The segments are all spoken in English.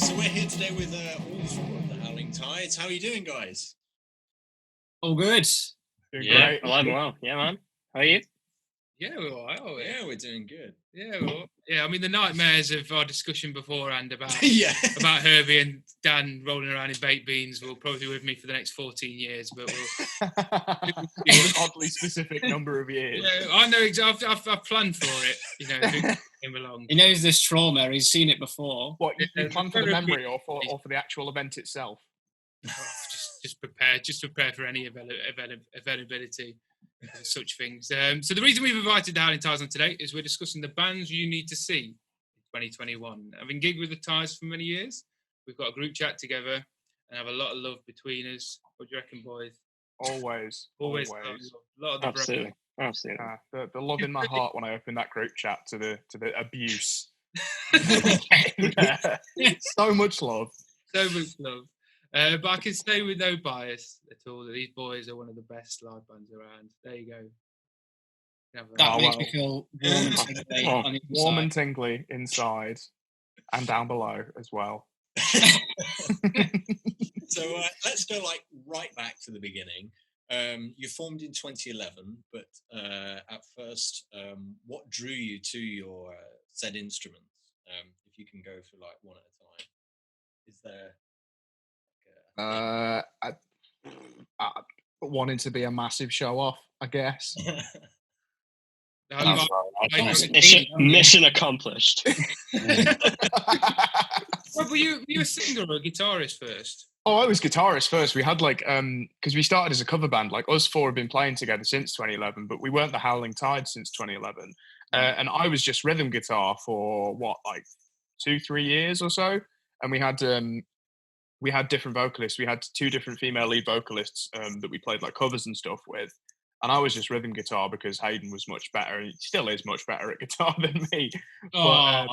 So we're here today with all four of the Howling Tides. How are you doing, guys? All good. Doing great. Well, I'm well. Yeah, man. How are you? Yeah, we're all right, aren't we? Yeah, we're doing good. Yeah, I mean, the nightmares of our discussion beforehand about about Herbie and Dan rolling around in baked beans will probably be with me for the next 14 years, but we'll... An oddly specific number of years. Yeah, I know, I've planned for it, if it came along. He knows this trauma, he's seen it before. What, you plan for the memory or for the actual event itself? Oh, just prepare for any availability. Such things. So the reason we've invited the Howling Tides on today is we're discussing the bands you need to see in 2021. Having gigged with the Tides for many years, we've got a group chat together and have a lot of love between us. What do you reckon, boys? Always. A lot of the Absolutely. The love in my heart when I opened that group chat to the abuse. So much love. So much love. But I can say with no bias at all that these boys are one of the best live bands around. There you go. That makes me feel warm and tingly on the warm inside. and tingly inside and down below as well. So let's go right back to the beginning. You formed in 2011, but at first, what drew you to your said instruments? If you can go for one at a time, is there? I wanting to be a massive show off, I guess. Mission accomplished. Well, were you a singer or a guitarist first? Oh, I was guitarist first. We had because we started as a cover band. Us four have been playing together since 2011, but we weren't the Howling Tides since 2011. And I was just rhythm guitar for 2-3 years or so. And we had different vocalists. We had 2 different female lead vocalists that we played covers and stuff with. And I was just rhythm guitar because Hayden was much better, and he still is much better at guitar than me. But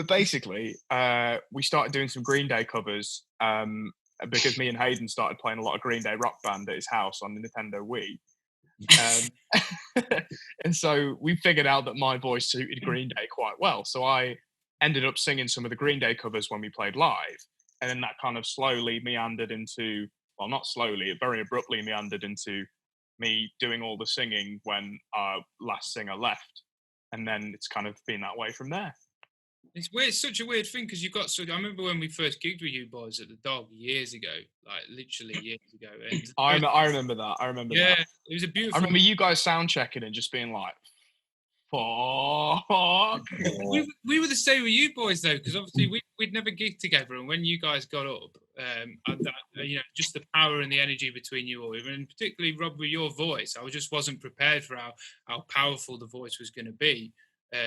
basically, we started doing some Green Day covers because me and Hayden started playing a lot of Green Day Rock Band at his house on the Nintendo Wii. And so we figured out that my voice suited Green Day quite well. So I ended up singing some of the Green Day covers when we played live. And then that kind of slowly meandered into, well, not slowly, it very abruptly meandered into me doing all the singing when our last singer left. And then it's kind of been that way from there. It's weird. It's such a weird thing because you've got. I remember when we first gigged with you boys at the Dog years ago, literally years ago. And I remember that. Yeah, it was a beautiful. I remember you guys sound checking and just being like, "Fuck." We were the same with you boys though, because obviously we'd never gigged together, and when you guys got up, and that, just the power and the energy between you all, and particularly Rob with your voice, I just wasn't prepared for how powerful the voice was going to be.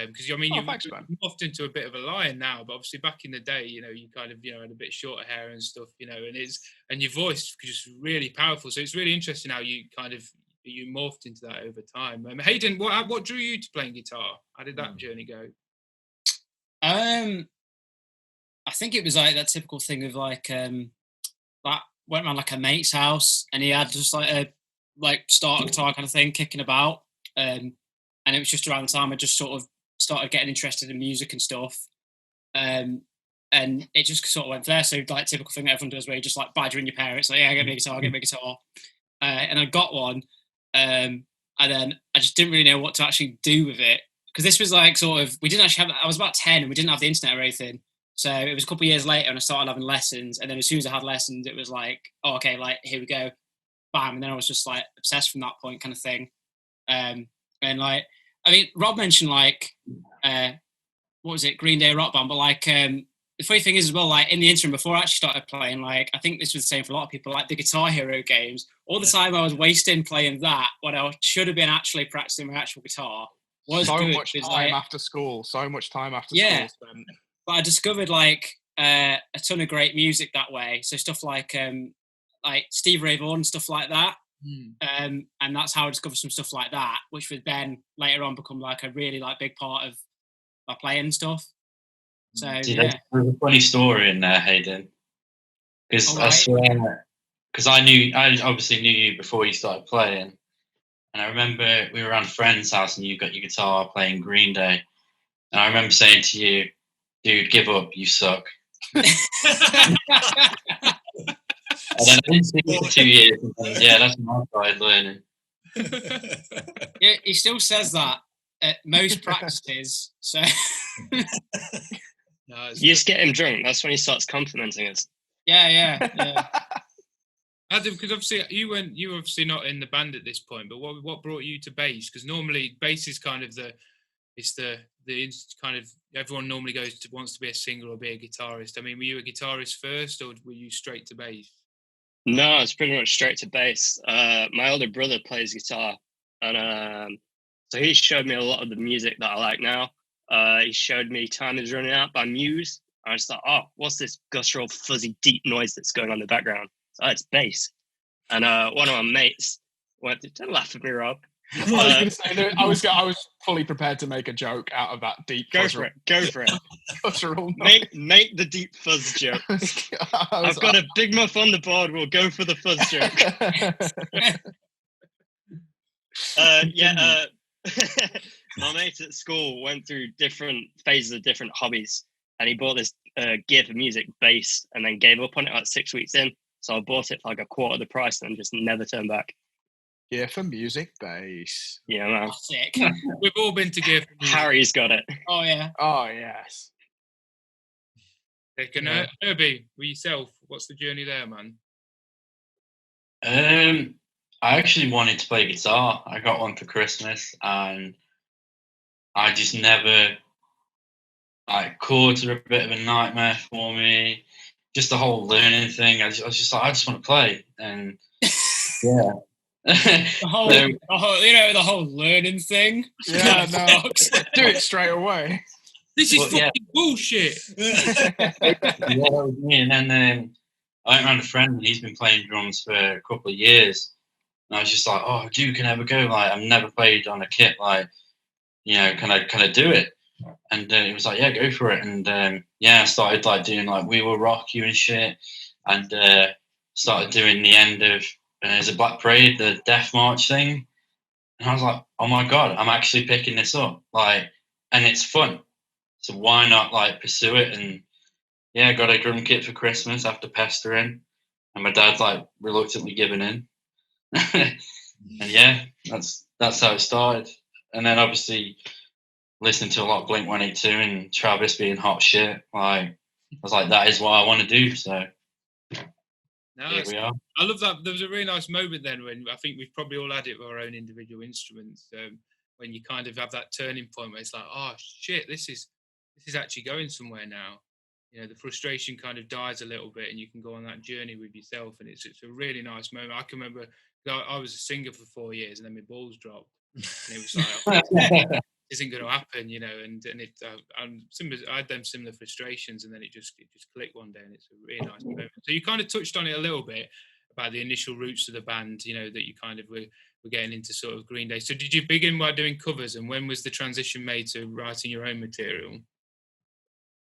Because you've morphed into a bit of a lion now, but obviously back in the day, you kind of had a bit shorter hair and stuff, and your voice was just really powerful. So it's really interesting how you morphed into that over time. Hayden, what drew you to playing guitar? How did that journey go? I think it was that typical thing of went around a mate's house and he had just a starter guitar kind of thing kicking about, and it was just around the time I just sort of started getting interested in music and stuff, and it just sort of went there. So typical thing that everyone does, where you just badgering your parents, get me a guitar, and I got one, and then I just didn't really know what to actually do with it, because this was we didn't actually have. I was about 10 and we didn't have the internet or anything. So it was a couple of years later and I started having lessons, and then as soon as I had lessons, it was here we go, bam, and then I was just obsessed from that point, kind of thing. And Rob mentioned what was it, Green Day Rock Band, but the funny thing is as well, in the interim before I actually started playing, I think this was the same for a lot of people, the Guitar Hero games. All the time I was wasting playing that when I should have been actually practicing my actual guitar. So much time after school spent. But I discovered a ton of great music that way. So stuff like Steve Ray Vaughan, stuff like that. And that's how I discovered some stuff like that, which would then later on become a really big part of my playing stuff. So There's a funny story in there, Hayden, because I swear, because I obviously knew you before you started playing, and I remember we were around a friend's house and you got your guitar playing Green Day, and I remember saying to you, dude, give up, you suck. And then I didn't see him for 2 years. And yeah, that's when I started learning. Yeah, he still says that at most practices. So No, You just get him drunk. That's when he starts complimenting us. yeah. Adam, because obviously you were obviously not in the band at this point, but what brought you to bass? Because normally bass is kind of the kind of everyone normally wants to be a singer or be a guitarist. I mean, were you a guitarist first, or were you straight to bass? No, it's pretty much straight to bass. My older brother plays guitar, and so he showed me a lot of the music that I like now. He showed me "Time Is Running Out" by Muse. I just thought, oh, what's this guttural, fuzzy, deep noise that's going on in the background? Oh, it's bass. And one of my mates went, "Don't laugh at me, Rob." I was going to say that I was fully prepared to make a joke out of that deep. Go for it. Guttural Make the deep fuzz joke. I've got a big muff on the board. We'll go for the fuzz joke. My mate at school went through different phases of different hobbies, and he bought this gear for music, bass, and then gave up on it like 6 weeks in. So I bought it for like a quarter of the price and just never turned back. Gear for music, bass. Yeah, man. Sick. We've all been to gear for music. Harry's got it. Oh yeah. Oh yes. And Herbie, with yourself, what's the journey there, man? I actually wanted to play guitar. I got one for Christmas, and I just never. Chords are a bit of a nightmare for me. Just the whole learning thing. I was just like, I just want to play, and yeah. The whole learning thing. Yeah, no. Do it straight away. This is fucking bullshit. Yeah, that was me. And then I went around a friend, and he's been playing drums for a couple of years. And I was just like, oh, Duke, can I ever go? Like, I've never played on a kit. Like, can I do it? And he was like, yeah, go for it. And I started like doing like We Will Rock You and shit, and started doing the end of there's a Black Parade, the Death March thing. And I was like, oh my god, I'm actually picking this up, like, and it's fun. So why not like pursue it? And I got a drum kit for Christmas after pestering, and my dad's like reluctantly giving in. And that's how it started. And then obviously listening to a lot of Blink-182 and Travis being hot shit, like, I was like, that is what I want to do. So here we are. I love that. There was a really nice moment then when I think we've probably all had it with our own individual instruments. When you kind of have that turning point where it's like, oh shit, this is actually going somewhere now. The frustration kind of dies a little bit, and you can go on that journey with yourself. And it's a really nice moment. I can remember I was a singer for 4 years, and then my balls dropped, and it was like, oh, isn't going to happen, I had them similar frustrations, and then it just clicked one day, and it's a really nice moment. So you kind of touched on it a little bit about the initial roots of the band, that you kind of were getting into sort of Green Day. So did you begin by doing covers, and when was the transition made to writing your own material?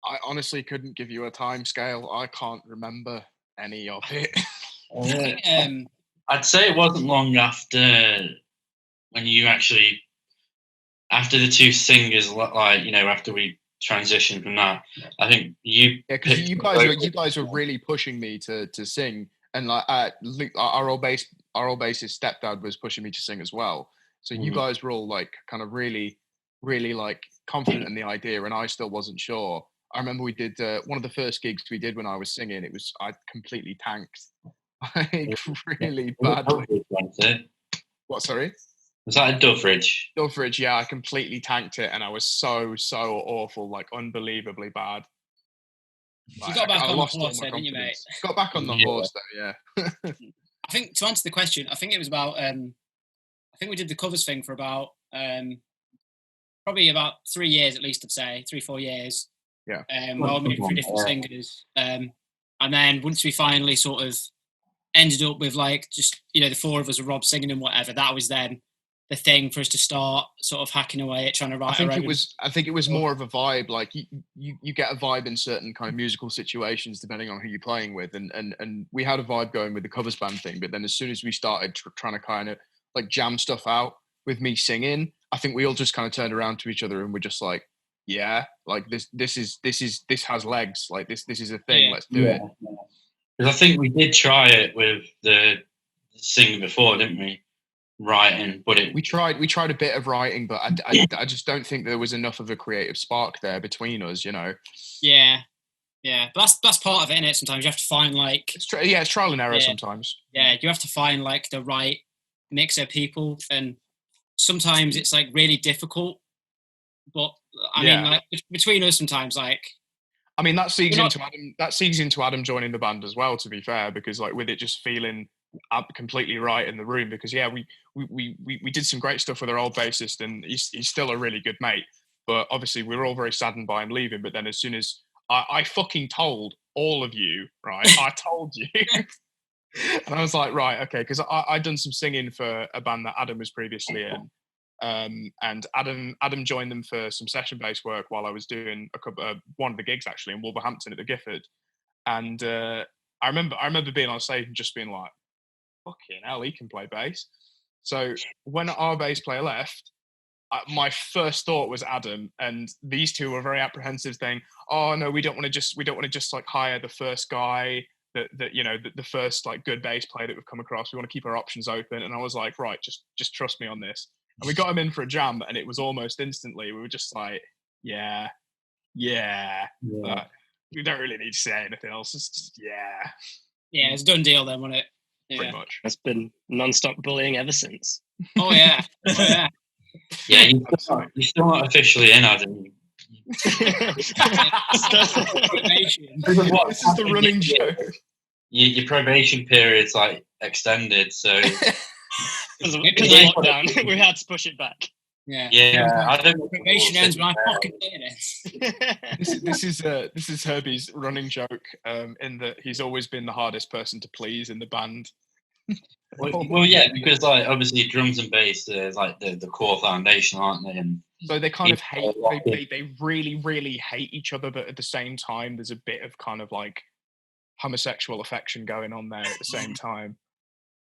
I honestly couldn't give you a time scale. I can't remember any of it. I'd say it wasn't long after when you actually, after the two singers, like, after we transitioned from that, I think you. Yeah, because you guys were really pushing me to sing, and like our old bassist stepdad was pushing me to sing as well. So you guys were all like kind of really, really like confident in the idea, and I still wasn't sure. I remember we did one of the first gigs we did when I was singing. I completely tanked, like really badly. What? Sorry. Was that a Duffridge? Duffridge, yeah. I completely tanked it, and I was so awful, like unbelievably bad. Like, you got back on the horse, didn't you, mate? Got back on the horse, though, yeah. I think to answer the question, I think it was about. I think we did the covers thing for about probably about 3 years at least. I'd say 3-4 years. Yeah. Well, maybe for different singers, and then once we finally sort of ended up with like just the four of us with Rob singing and whatever, that was then the thing for us to start sort of hacking away at trying to write. I think it was more of a vibe. Like you get a vibe in certain kind of musical situations depending on who you're playing with, and we had a vibe going with the covers band thing. But then as soon as we started trying to kind of like jam stuff out with me singing, I think we all just kind of turned around to each other and we're just like, yeah, like this has legs. Like this is a thing. Yeah. Let's do it. Because I think we did try it with the singing before, didn't we? Writing, but We tried a bit of writing, but I just don't think there was enough of a creative spark there between us. You know. Yeah. But that's part of it, innit? Sometimes you have to find like It's trial and error sometimes. Yeah, you have to find like the right mix of people, and sometimes it's like really difficult. But I mean, like between us, sometimes like. I mean, that segues into Adam. That segues into Adam joining the band as well. To be fair, because like with it just feeling completely right in the room. Because we did some great stuff with our old bassist, and he's still a really good mate. But obviously, we were all very saddened by him leaving. But then, as soon as I fucking told all of you, right? I told you, and I was like, right, okay, because I'd done some singing for a band that Adam was previously in. And Adam joined them for some session-based work while I was doing one of the gigs actually in Wolverhampton at the Gifford, and I remember being on stage and just being like, "Fucking hell, he can play bass." So when our bass player left, my first thought was Adam, and these two were very apprehensive, saying, "Oh no, we don't want to just like hire the first guy." That you know the first like good bass player that we've come across. We want to keep our options open, and I was like, right, just trust me on this. And we got him in for a jam, and it was almost instantly. We were just like, yeah. But we don't really need to say anything else. It's just, yeah. Yeah, it's a done deal then, wasn't it? Yeah. Pretty much. It's been non-stop bullying ever since. Oh yeah. Yeah, you're still not officially in, Adam. This is the running joke. Your probation period's like extended, so because of lockdown, we had to push it back. Yeah. I don't know. Probation ends when I fucking say this. This is Herbie's running joke. In that he's always been the hardest person to please in the band. Well, yeah, because like obviously drums and bass are like the core foundation, aren't they? And so they kind of hate. They really, really hate each other, but at the same time, there's a bit of kind of like homosexual affection going on there at the same time.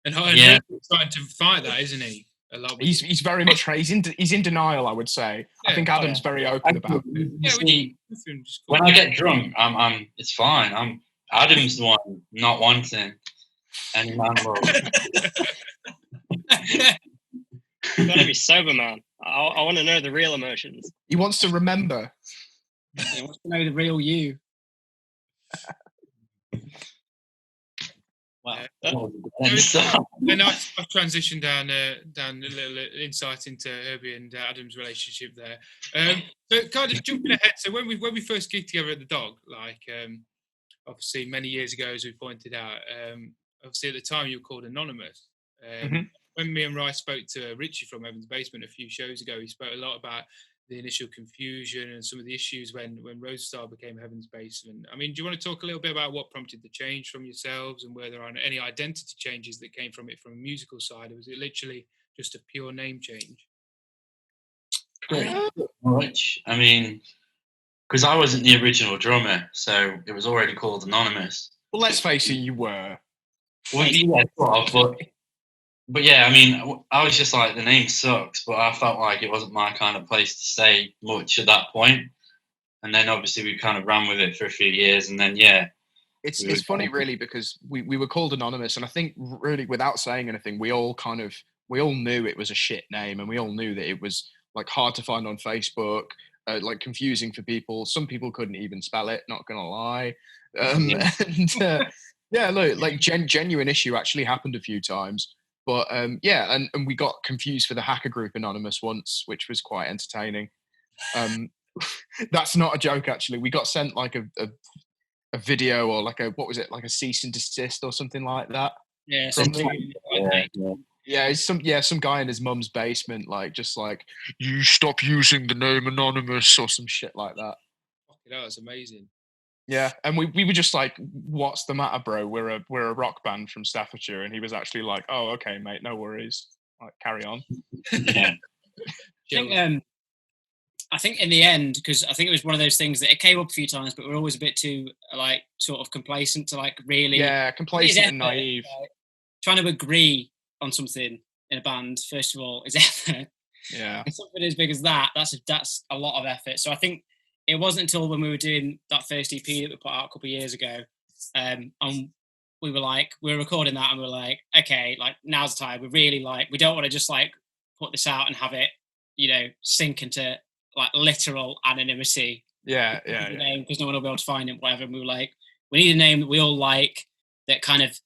And he's starting to fight that, isn't he? A lot. He's very much he's in denial, I would say. I think Adam's very open about it. Yeah, when I get drunk, I'm it's fine. Adam's the one not wanting any man love. You gotta be sober, man. I want to know the real emotions. He wants to remember. He wants to know the real you. Wow. Then I've transitioned down a little insight into Herbie and Adam's relationship there. So kind of jumping ahead. So when we first gigged together at the Dog, like obviously many years ago, as we pointed out, obviously at the time you were called Anonymous. When me and Rice spoke to Richie from Heaven's Basement a few shows ago, he spoke a lot about the initial confusion and some of the issues when Roadstar became Heaven's Basement. I mean, do you want to talk a little bit about what prompted the change from yourselves and were there any identity changes that came from it from a musical side, or was it literally just a pure name change? Much. I mean, because I wasn't the original drummer, so it was already called Anonymous. Well, let's face it, you were. Well, yeah, but yeah, I mean, I was just like, the name sucks, but I felt like it wasn't my kind of place to say much at that point. And then obviously we kind of ran with it for a few years, and then it's funny really because we were called Anonymous, and I think really without saying anything, we all knew it was a shit name, and we all knew that it was like hard to find on Facebook, like confusing for people. Some people couldn't even spell it, not gonna lie. Look, like genuine issue actually happened a few times. But and we got confused for the hacker group Anonymous once, which was quite entertaining. That's not a joke, actually. We got sent like a video or like a cease and desist or something like that. Yeah, some guy in his mum's basement, like just like, you stop using the name Anonymous or some shit like that. That was amazing. Yeah, and we were just like, what's the matter, bro? We're a rock band from Staffordshire. And he was actually like, oh, okay, mate, no worries. Like, carry on. Yeah. I think in the end, because I think it was one of those things that it came up a few times, but we're always a bit too like sort of complacent to like really. Yeah, complacent and naive. Trying to agree on something in a band, first of all, is effort. Yeah. And something as big as that's a lot of effort. So I think it wasn't until when we were doing that first EP that we put out a couple of years ago, and we were recording that, and we were like, okay, like now's the time. We really we don't want to just like put this out and have it, sink into like literal anonymity. Yeah. Because no one will be able to find it, whatever. And we were like, we need a name that we all like, that kind of,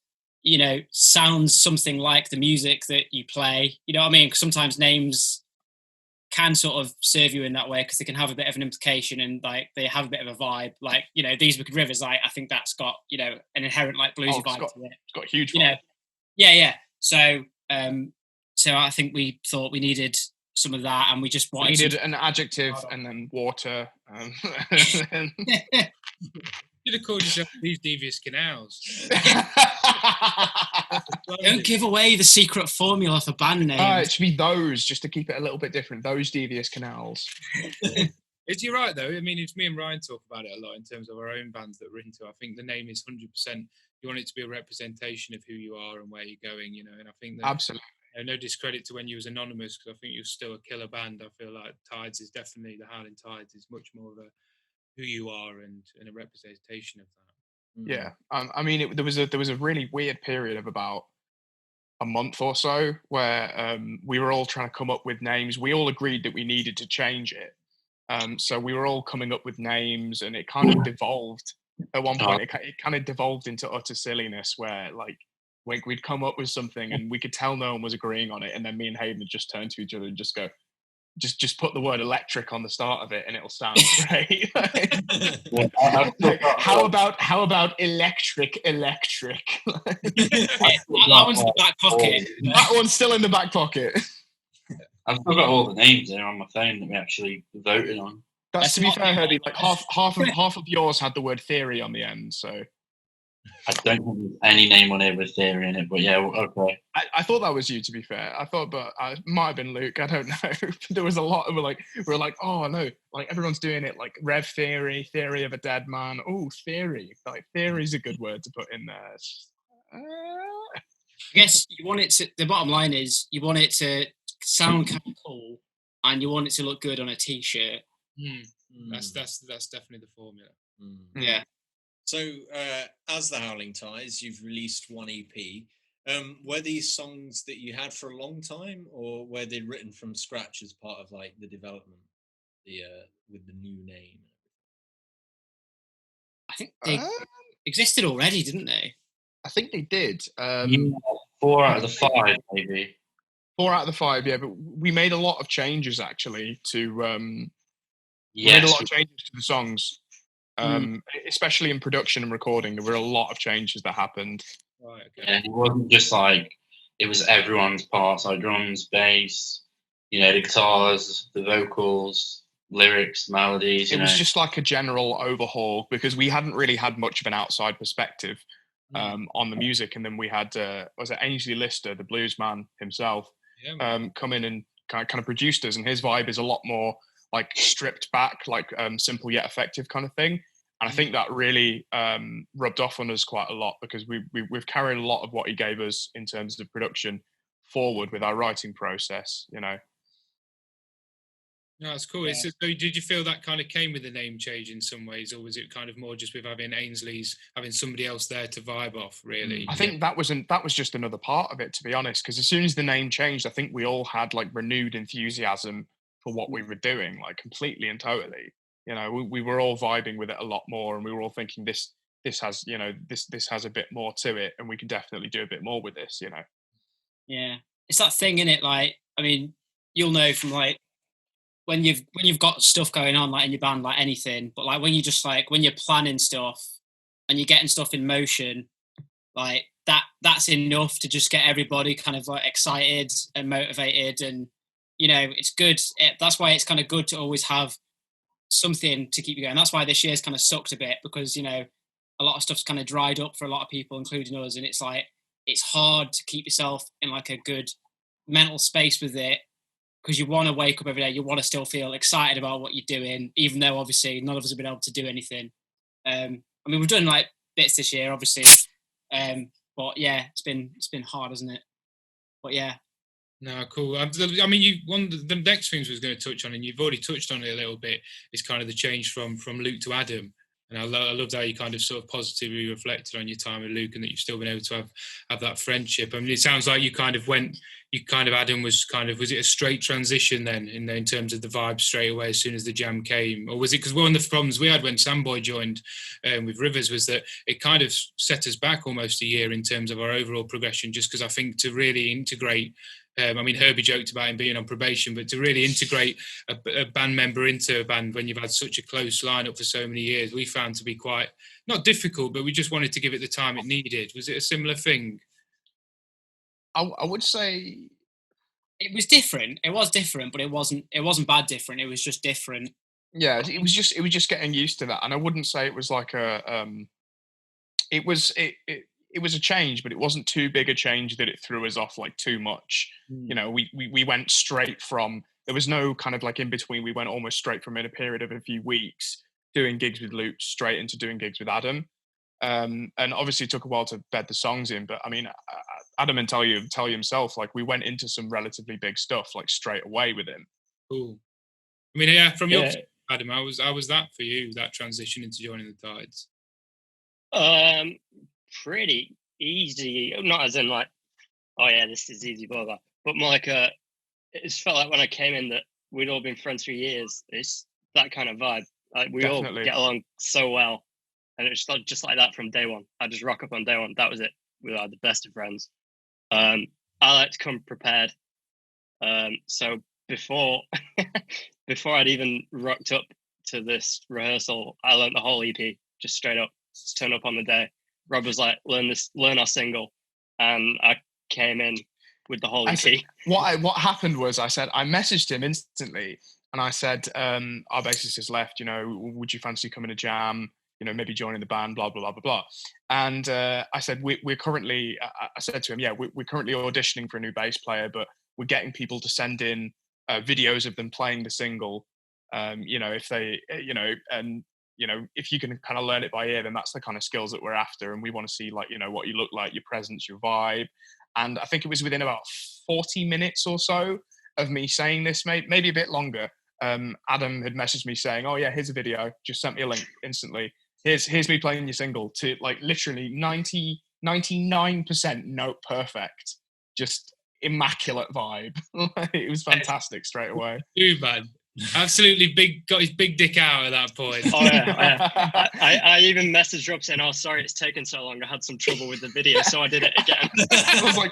sounds something like the music that you play. You know what I mean? Because sometimes names can sort of serve you in that way, because they can have a bit of an implication, and like they have a bit of a vibe. Like, These Wicked Rivers, I think that's got, an inherent like bluesy vibe to it. It's got a huge vibe. Yeah. So I think we thought we needed some of that, and we just wanted. We needed an adjective, and then water. You should have called yourself These Devious Canals. Don't give away the secret formula for band names. It should be those, just to keep it a little bit different. Those Devious Canals. You're right, though. I mean, it's me and Ryan talk about it a lot in terms of our own bands that we're into. I think the name is 100%. You want it to be a representation of who you are and where you're going, and I think that... Absolutely. No discredit to when you was anonymous, because I think you're still a killer band. I feel like Tides is definitely, the Howling Tides is much more of who you are and a representation of that. Yeah, I mean, there was a really weird period of about a month or so where we were all trying to come up with names. We all agreed that we needed to change it, so we were all coming up with names, and it kind of devolved. At one point, it kind of devolved into utter silliness, where like we'd come up with something and we could tell no one was agreeing on it, and then me and Hayden would just turn to each other and just go, just put the word electric on the start of it and it'll sound great. How about electric? That one's in the back pocket. That one's still in the back pocket. I've still got all the names there on my phone that we actually voted on. That's to be fair, Herbie. Like half of yours had the word theory on the end, so. I don't have any name on it with theory in it, but yeah, okay. I thought that was you, to be fair. I thought, but it might have been Luke. I don't know. There was a lot of we're like, oh no, like everyone's doing it, like Rev Theory, Theory of a Dead Man. Oh, theory. Like theory's a good word to put in there. I guess you want it to. The bottom line is you want it to sound kind of cool, and you want it to look good on a t-shirt. That's definitely the formula. Yeah. So, as the Howling Tides, you've released one EP. Were these songs that you had for a long time, or were they written from scratch as part of like the development, with the new name? I think they existed already, didn't they? I think they did. 4 out of the 5, maybe. 4 out of the 5, yeah. But we made a lot of changes actually to. We Yes. made a lot of changes to the songs. Especially in production and recording, there were a lot of changes that happened. Right, okay. And it wasn't just like it was everyone's parts, like drums, bass, the guitars, the vocals, lyrics, melodies. It was just like a general overhaul, because we hadn't really had much of an outside perspective on the music, and then we had was it Ainsley Lister, the blues man himself, come in and kind of produced us, and his vibe is a lot more like stripped back, like simple yet effective kind of thing. And I think that really rubbed off on us quite a lot, because we've carried a lot of what he gave us in terms of production forward with our writing process, No, that's cool. Yeah. So did you feel that kind of came with the name change in some ways, or was it kind of more just with having having somebody else there to vibe off, really? I think that was just another part of it, to be honest, because as soon as the name changed, I think we all had like renewed enthusiasm for what we were doing, like completely and totally. We were all vibing with it a lot more, and we were all thinking this has this has a bit more to it, and we can definitely do a bit more with this. Yeah, it's that thing, innit? Like, I mean, you'll know from like when you've got stuff going on like in your band, like anything, but like when you just like when you're planning stuff and you're getting stuff in motion, like that's enough to just get everybody kind of like excited and motivated, and it's good. That's why it's kind of good to always have something to keep you going. That's why this year's kind of sucked a bit, because a lot of stuff's kind of dried up for a lot of people, including us, and it's like it's hard to keep yourself in like a good mental space with it, because you want to wake up every day, you want to still feel excited about what you're doing, even though obviously none of us have been able to do anything. I mean, we've done like bits this year, obviously, but yeah, it's been hard, hasn't it? But yeah, No, cool. I mean, one of the next things I was going to touch on, and you've already touched on it a little bit, is kind of the change from Luke to Adam. And I loved how you kind of sort of positively reflected on your time with Luke, and that you've still been able to have that friendship. I mean, it sounds like Adam was it a straight transition then in terms of the vibe straight away as soon as the jam came? Or was it, because one of the problems we had when Samboy joined with Rivers was that it kind of set us back almost a year in terms of our overall progression, just because I think to really integrate, I mean, Herbie joked about him being on probation, but to really integrate a band member into a band when you've had such a close lineup for so many years, we found to be quite, not difficult, but we just wanted to give it the time it needed. Was it a similar thing? I would say it was different. It was different, but it wasn't bad different. It was just different. Yeah, it was just getting used to that, and I wouldn't say it was like it was a change, but it wasn't too big a change that it threw us off like too much. You know, we went straight from, there was no kind of like in between. We went almost straight from, in a period of a few weeks, doing gigs with Luke straight into doing gigs with Adam. And obviously it took a while to bed the songs in, but I mean, Adam and tell you himself, like we went into some relatively big stuff like straight away with him. Cool. I mean, yeah, from your perspective, Adam, how was that for you, that transition into joining the Tides? Pretty easy. Not as in like, oh yeah, this is easy, blah blah. But more like it just felt like when I came in that we'd all been friends for years. It's that kind of vibe. Like we Definitely. all get along so well, and it's just like that from day one. I just rock up on day one. That was it. We were the best of friends. I like to come prepared. So before I'd even rocked up to this rehearsal, I learned the whole EP just straight up. Just turn up on the day. Rob was like, learn our single, and I came in with the whole EP. What happened was I messaged him instantly, and I said, our bassist has left, you know, would you fancy coming to jam, you know, maybe joining the band, blah blah blah blah blah. And I said, we're currently, I said to him, yeah, we're currently auditioning for a new bass player, but we're getting people to send in videos of them playing the single, you know, if they, you know, and you know, if you can kind of learn it by ear, then that's the kind of skills that we're after. And we want to see, like, you know, what you look like, your presence, your vibe. And I think it was within about 40 minutes or so of me saying this, maybe a bit longer. Adam had messaged me saying, oh yeah, here's a video, just sent me a link instantly. Here's me playing your single, to like literally 99% note perfect, just immaculate vibe. It was fantastic straight away. Too bad. Absolutely got his big dick out at that point. Oh yeah. I even messaged Rob saying, "Oh, sorry, it's taken so long. I had some trouble with the video, so I did it again."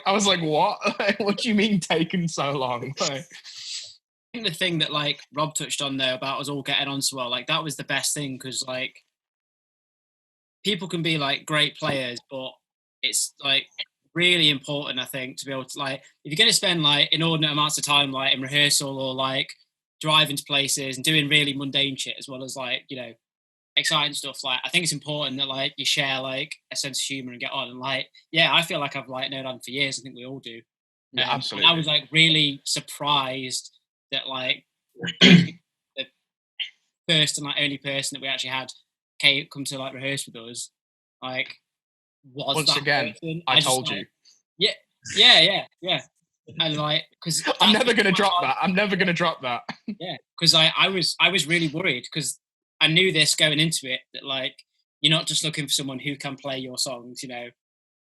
I was like, what? What do you mean taken so long? I think the thing that like Rob touched on there about us all getting on so well, like that was the best thing, because like people can be like great players, but it's like really important, I think, to be able to, like, if you're going to spend like inordinate amounts of time like in rehearsal or like driving to places and doing really mundane shit as well as like, you know, exciting stuff, like I think it's important that like you share like a sense of humor and get on. And like, yeah, I feel like I've like known Adam for years. I think we all do. Yeah, absolutely. I was like really surprised that like the first and like only person that we actually had come to like rehearse with us, like, was once that again person. I just, told like, you. Yeah. And like, because I'm never going to drop that. Yeah, because I was really worried, because I knew this going into it, that like you're not just looking for someone who can play your songs, you know,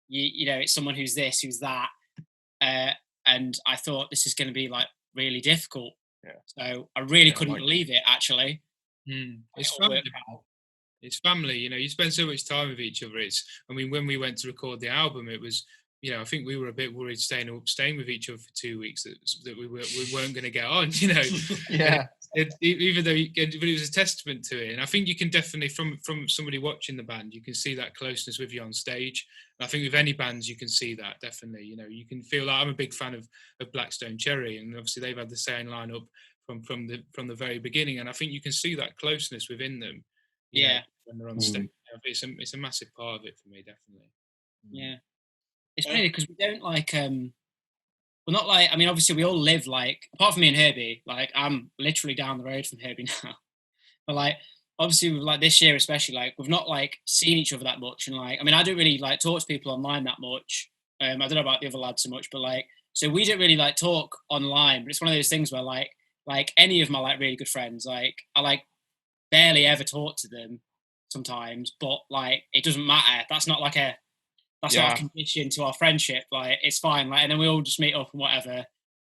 you know, it's someone who's this, who's that, and I thought this is going to be like really difficult. Yeah. So I really couldn't believe it, actually. It's family. It's family, you know, you spend so much time with each other. I mean, when we went to record the album, it was, you know, I think we were a bit worried staying with each other for 2 weeks that we weren't going to get on, you know. Yeah. Even though it was a testament to it. And I think you can definitely, from somebody watching the band, you can see that closeness with you on stage. And I think with any bands, you can see that, definitely. You know, you can feel that. I'm a big fan of Blackstone Cherry, and obviously they've had the same lineup from the very beginning. And I think you can see that closeness within them. Yeah. When they're on stage. It's a massive part of it for me, definitely. Yeah. It's funny because we don't like, we're not like, I mean, obviously we all live like, apart from me and Herbie, like I'm literally down the road from Herbie now. But like, obviously with like this year especially, like we've not like seen each other that much. And like, I mean, I don't really like talk to people online that much. I don't know about the other lads so much, but like So we don't really like talk online, but it's one of those things where like any of my like really good friends, like I like barely ever talk to them sometimes, but like it doesn't matter. That's not not a condition to our friendship. Like it's fine. Like, and then we all just meet up and whatever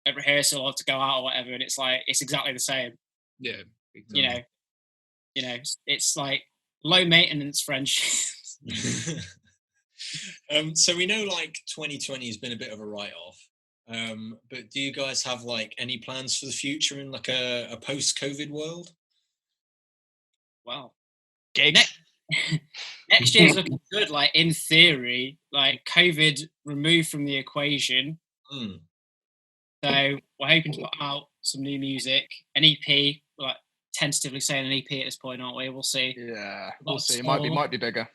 at rehearsal or to go out or whatever, and it's like it's exactly the same. Yeah, You know, it's like low maintenance friendship. So we know like 2020 has been a bit of a write-off. But do you guys have like any plans for the future in like a post-COVID world? Well, Gigs. next year's looking good. Like in theory, like COVID removed from the equation. So we're hoping to put out some new music, an EP. Like tentatively saying an EP at this point, aren't we? We'll see. Yeah, We've got we'll a see. It tour. might be bigger.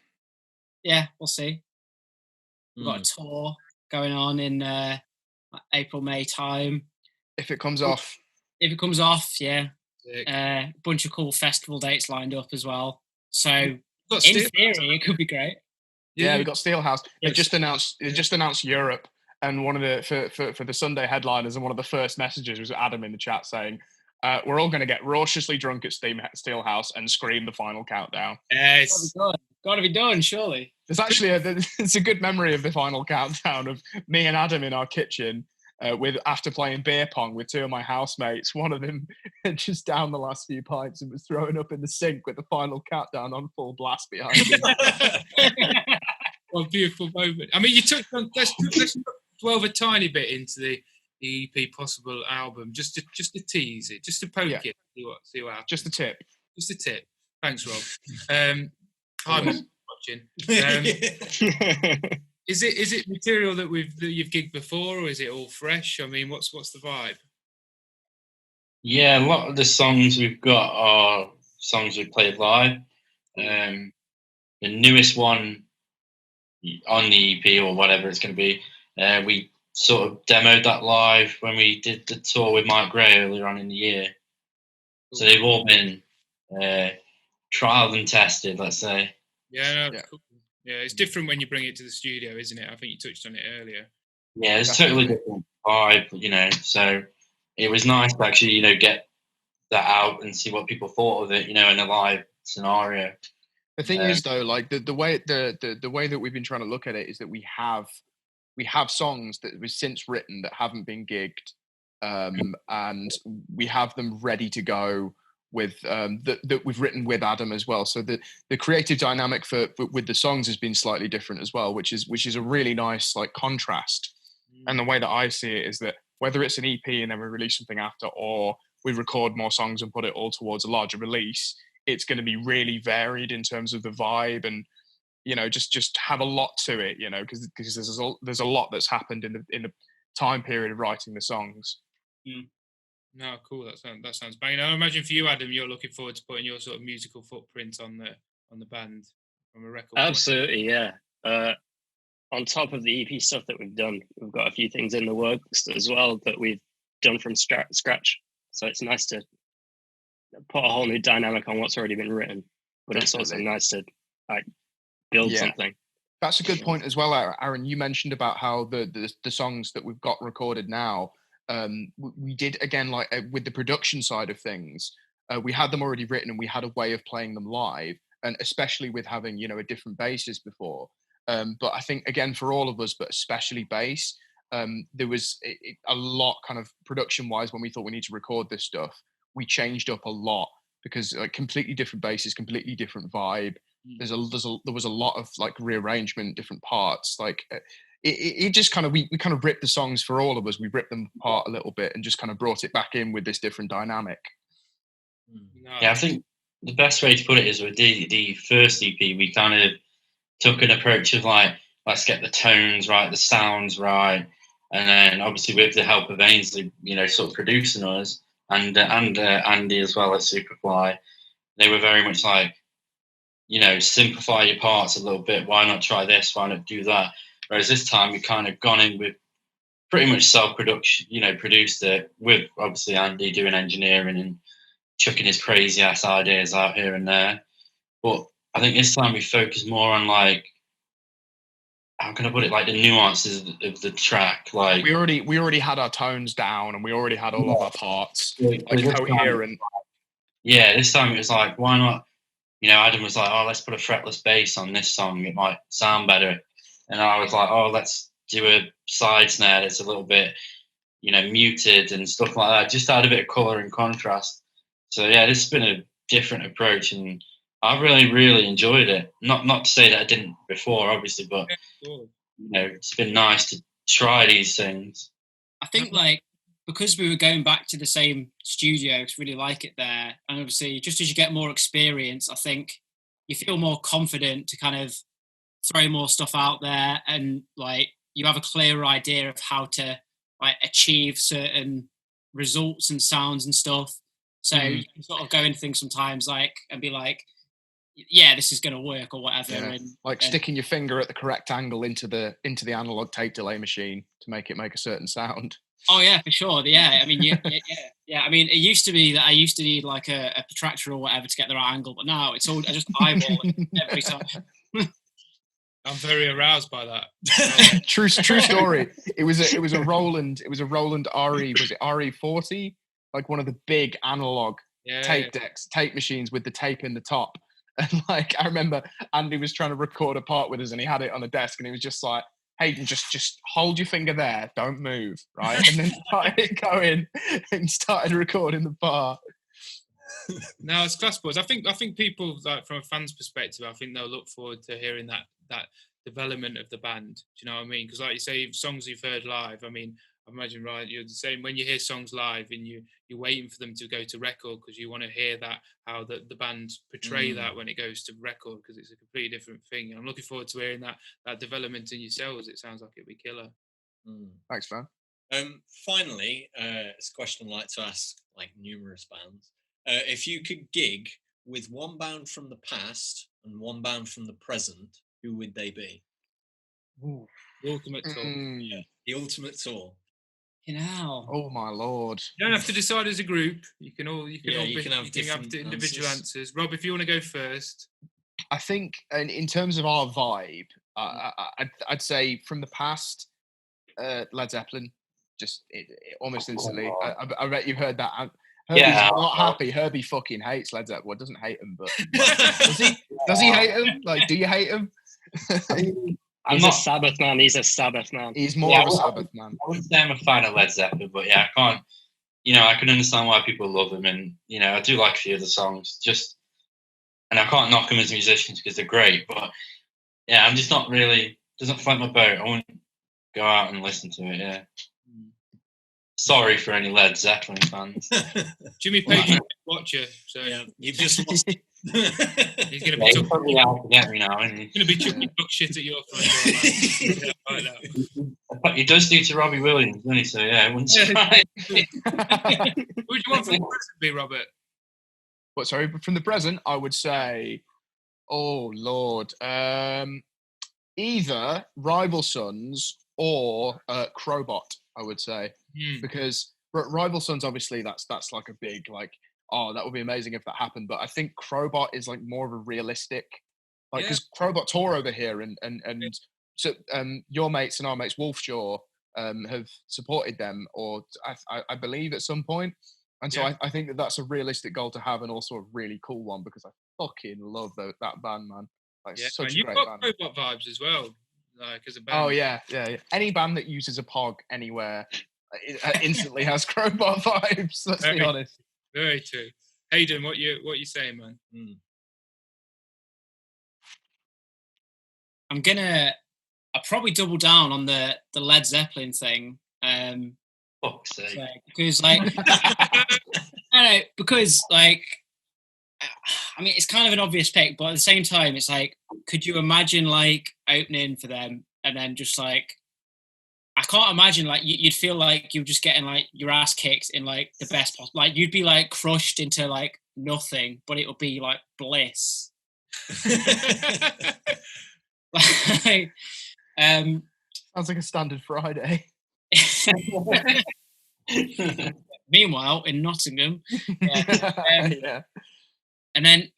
Yeah, we'll see. We've got a tour going on in April, May time. If it comes off. If it comes off, yeah. A bunch of cool festival dates lined up as well. So in theory, it could be great. Yeah, we got Steelhouse. They just announced Europe, and one of the for the Sunday headliners, and one of the first messages was Adam in the chat saying, "We're all going to get raucously drunk at Steelhouse and scream the final countdown." Yes, got to be done. Surely. There's actually it's a good memory of the final countdown of me and Adam in our kitchen. After playing beer pong with two of my housemates, one of them had just downed the last few pints and was throwing up in the sink with the final countdown on full blast behind him. What a beautiful moment. I mean, you touched on let's delve a tiny bit into the EP possible album, just to tease it, just to poke it, see what happens. Just a tip. Just a tip. Thanks, Rob. I'm watching. Is it material that you've gigged before, or is it all fresh? I mean, what's the vibe? Yeah, a lot of the songs we've got are songs we played live. The newest one on the EP or whatever it's going to be, we sort of demoed that live when we did the tour with Mike Gray earlier on in the year. So they've all been trialed and tested, let's say. Yeah, cool. Yeah, it's different when you bring it to the studio, isn't it? I think you touched on it earlier. Yeah, it's totally different vibe, so it was nice to actually, get that out and see what people thought of it, in a live scenario. The thing is, though, like the way that we've been trying to look at it is that we have songs that we've since written that haven't been gigged, and we have them ready to go with that we've written with Adam as well. So the creative dynamic with the songs has been slightly different as well, which is a really nice like contrast. And the way that I see it is that whether it's an EP and then we release something after, or we record more songs and put it all towards a larger release, it's going to be really varied in terms of the vibe and just have a lot to it, because there's a lot that's happened in the time period of writing the songs. No, cool. That sounds banging. I imagine for you, Adam, you're looking forward to putting your sort of musical footprint on the band from a record. Absolutely, yeah. On top of the EP stuff that we've done, we've got a few things in the works as well that we've done from scratch. So it's nice to put a whole new dynamic on what's already been written, but It's also nice to build something. That's a good point as well, Aaron. You mentioned about how the songs that we've got recorded now. We did again with the production side of things, we had them already written and we had a way of playing them live, and especially with having a different bases before, but I think again for all of us, but especially bass, there was a lot kind of production wise when we thought we need to record this stuff, we changed up a lot because completely different bases, completely different vibe. There was a lot of rearrangement, different parts, it just kind of we kind of ripped the songs for all of us. We ripped them apart a little bit and just kind of brought it back in with this different dynamic. Yeah, I think the best way to put it is with the first EP, we kind of took an approach of let's get the tones right, the sounds right, and then obviously with the help of Ainsley, sort of producing us and Andy as well at Superfly, they were very much simplify your parts a little bit. Why not try this? Why not do that? Whereas this time we kind of gone in with pretty much self-production, produced it with obviously Andy doing engineering and chucking his crazy ass ideas out here and there. But I think this time we focus more on how can I put it? Like the nuances of the track. Like we already had our tones down, and we already had all of our parts like this coherent. This time it was like, why not? Adam was like, oh, let's put a fretless bass on this song. It might sound better. And I was like, oh, let's do a side snare that's a little bit, muted and stuff like that. Just add a bit of colour and contrast. So yeah, this has been a different approach, and I've really, really enjoyed it. Not to say that I didn't before, obviously, but it's been nice to try these things. I think because we were going back to the same studio, I really like it there. And obviously, just as you get more experience, I think you feel more confident to kind of throw more stuff out there, and you have a clearer idea of how to achieve certain results and sounds and stuff. So you can sort of go into things sometimes and be like, yeah, this is going to work or whatever. Yeah. And sticking your finger at the correct angle into the analog tape delay machine to make it make a certain sound. Oh yeah, for sure. Yeah, I mean, yeah. I mean, it used to be that I used to need like a protractor or whatever to get the right angle, but now it's all I just eyeball it every time. I'm very aroused by that. True story. It was a Roland RE. Was it RE40? Like one of the big analog tape machines with the tape in the top. And I remember Andy was trying to record a part with us, and he had it on a desk, and he was just like, Hayden, just hold your finger there, don't move, right? And then started going and started recording the part. No, it's class, boys. I think people, from a fan's perspective, I think they'll look forward to hearing that development of the band. Do you know what I mean? Because like you say, songs you've heard live, I mean, I imagine, right, you're the same when you hear songs live and you're waiting for them to go to record because you want to hear that, how the band portray that when it goes to record, because it's a completely different thing. And I'm looking forward to hearing that development in yourselves. It sounds like it'd be killer. Thanks, man. Finally, it's a question I like to ask numerous bands. If you could gig with one band from the past and one band from the present, who would they be? Ooh. The ultimate tour. Yeah, the ultimate tour. Oh my lord! You don't have to decide as a group. You can have different individual answers. Rob, if you want to go first. I think, in terms of our vibe, I'd say from the past, Led Zeppelin, just almost instantly. I bet you've heard that. Herbie's not happy. Herbie fucking hates Led Zeppelin. Well, doesn't hate him, but does he? Does he hate him? Do you hate him? He's a Sabbath man. He's a Sabbath man. He's more of a Sabbath man. I wouldn't say I'm a fan of Led Zeppelin, but yeah, I can't. I can understand why people love them, and I do like a few of the songs. And I can't knock them as musicians because they're great, but yeah, I'm just not really. Doesn't float my boat. I wouldn't go out and listen to it. Yeah. Sorry for any Led Zeppelin fans. Jimmy Page is a watcher, so yeah, you've just lost. He's going to be probably out to get me now, isn't he? He's going to be chucking dog shit at your front door. He does do to Robbie Williams, doesn't he? So yeah, it wouldn't surprise me. Who would you want from the present be, Robert? What? Sorry, from the present, I would say, oh Lord, either Rival Sons or Crowbot. I would say because Rival Sons, obviously, that's like a big that would be amazing if that happened. But I think Crowbot is more of a realistic, because Crowbot tour over here, and so your mates and our mates Wolfshaw have supported them, or I believe at some point. And so I think that's a realistic goal to have, and also a really cool one because I fucking love that band, man. Such a great band. You've got Crowbot vibes as well. As a band. Oh yeah. Any band that uses a POG anywhere instantly has Crowbot vibes. Let's be honest. Very true. Hayden, what you saying, man? I'll probably double down on the Led Zeppelin thing. Fuck's sake. Because I don't know, because I mean, it's kind of an obvious pick, but at the same time, it's could you imagine opening for them and then just I can't imagine you'd feel like you're just getting your ass kicked in the best possible. You'd be crushed into nothing, but it would be bliss. Sounds like a standard Friday. Meanwhile, in Nottingham, and then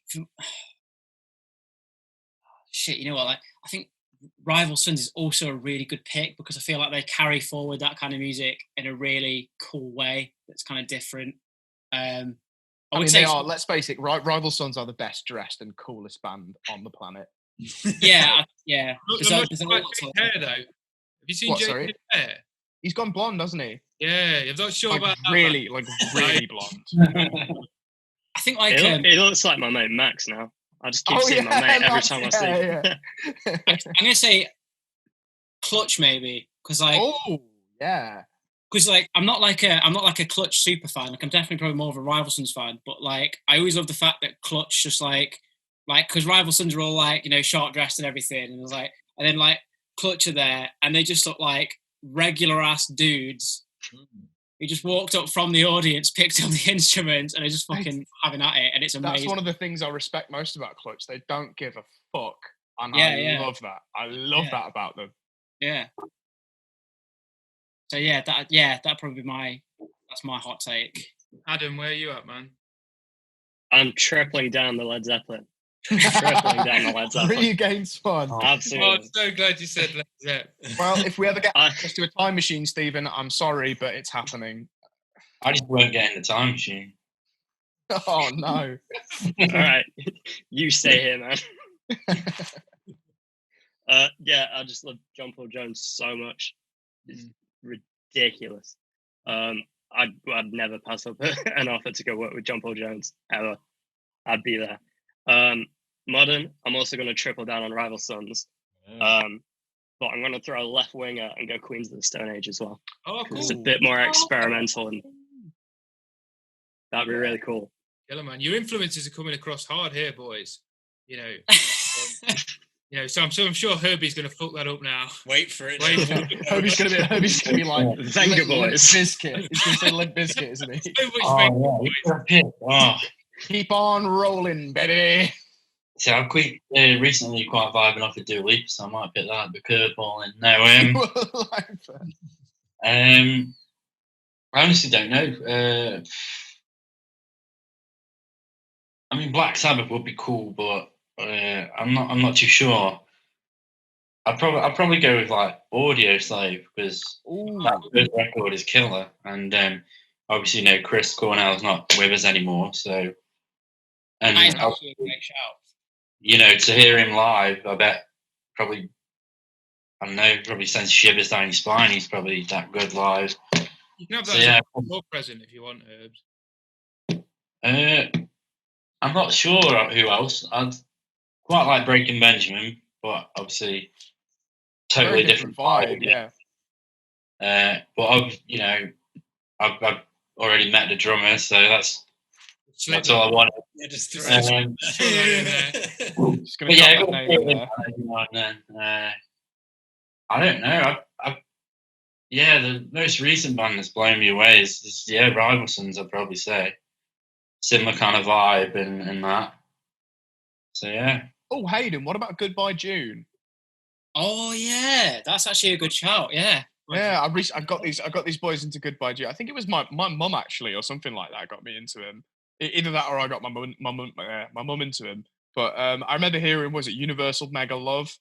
shit, you know what? I think Rival Sons is also a really good pick because I feel like they carry forward that kind of music in a really cool way that's kind of different. I I would mean, say, they are. Let's face it. Rival Sons are the best dressed and coolest band on the planet. yeah. There's I'm not there's sure a lot about to Jay's hair though. Have you seen What, Jay's sorry? hair? He's gone blonde, hasn't he? Yeah, I'm not sure Like about that. really, like really blonde. I think like It looks like my mate Max now. I just keep seeing my mate every Max, time I see him. I'm gonna say Clutch maybe because like Oh yeah. because like I'm not like a Clutch super fan. Like I'm definitely probably more of a Rival Sons fan. But like I always love the fact that Clutch just like because Rival Sons are all like short dressed and everything, and it was like and then like Clutch are there and they just look like regular ass dudes. He just walked up from the audience, picked up the instruments, and they're just fucking having at it, and it's amazing. That's one of the things I respect most about Clutch. They don't give a fuck, and Yeah, I love that. I love that about them. Yeah. So that probably be that's my hot take. Adam, where are you at, man? I'm tripling down the Led Zeppelin. Tripling down the Led Zeppelin. 3 against 1. Absolutely. Oh, I'm so glad you said Led Zeppelin. Well, if we ever get access to a time machine, Stephen, I'm sorry, but it's happening. I just won't get in the time machine. Oh no! All right, you stay here, man. I just love John Paul Jones so much. It's ridiculous. I'd never pass up an offer to go work with John Paul Jones ever. I'd be there. Modern, I'm also going to triple down on Rival Sons. But I'm going to throw a left winger and go Queens of the Stone Age as well. Oh, cool. It's a bit more experimental and that'd be really cool. Killer, man. Your influences are coming across hard here, boys. So I'm sure Herbie's going to fuck that up now. Wait for it. Herbie's going to be like Venga Boys. Biscuit. He's going to say Limp Biscuit, isn't he? So much Keep on rolling, baby. So I've recently quite vibing off of Dua Lipa, so I might pick that, the curveball in. I honestly don't know. I mean, Black Sabbath would be cool, but I'm not too sure. I'd probably go with like Audio Slave because that first record is killer, and obviously Chris Cornell's not with us anymore, so and That is actually a great shout. To hear him live, I bet probably sends shivers down your spine. He's probably that good live. You can have that as a present if you want, Herbs. I'm not sure who else. I'd quite like Breaking Benjamin, but obviously totally different vibe. Yeah. But I've already met the drummer, so that's all I want. Yeah, just gonna drop that name there. I don't know. The most recent band that's blown me away is Rival Sons, I'd probably say. Similar kind of vibe and that. So yeah. Oh, Hayden, what about Goodbye June? Oh yeah, that's actually a good shout. Yeah. Yeah, I got these boys into Goodbye June. I think it was my mum actually, or something like that, got me into him. Either that or I got my mum into him. But I remember hearing, was it Universal Mega Love?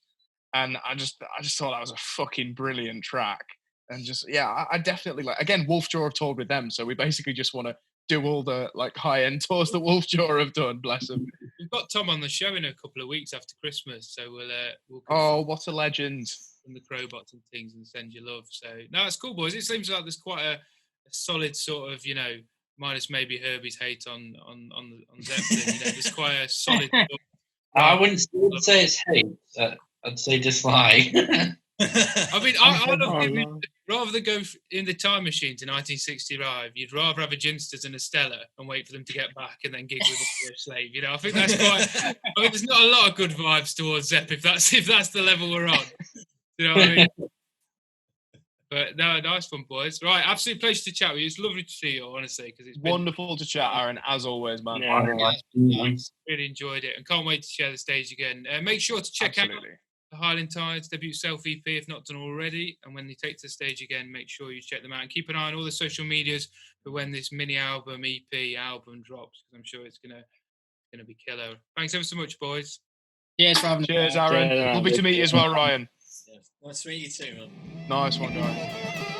And I just thought that was a fucking brilliant track. And just I definitely again, Wolfjaw have toured with them, so we basically just want to do all the high-end tours that Wolfjaw have done. Bless them. We've got Tom on the show in a couple of weeks after Christmas, so we'll what a legend! From the Crowbots and things and send you love. So no, it's cool, boys. It seems like there's quite a solid sort of minus maybe Herbie's hate on Zeppelin. There's quite a solid. I wouldn't say it's hate. I'd say dislike. I mean, I don't think rather than go in the time machine to 1965, you'd rather have a Ginsters and a Stella and wait for them to get back and then gig with a Slave. I think that's quite. I mean, there's not a lot of good vibes towards Zepp if that's the level we're on. You know what I mean? But no, nice one, boys. Right, absolute pleasure to chat with you. It's lovely to see you, honestly, because it's been wonderful to chat, Aaron, as always, man. Really enjoyed it and can't wait to share the stage again. Make sure to check out the Howling Tides debut self EP if not done already, and when they take to the stage again, make sure you check them out and keep an eye on all the social medias for when this mini album EP album drops, because I'm sure it's gonna be killer. Thanks ever so much, boys. Cheers for having me. Cheers, Aaron. Yeah, Lovely to meet you as well, Ryan. Yeah. Nice to meet you too, man. Nice one, guys.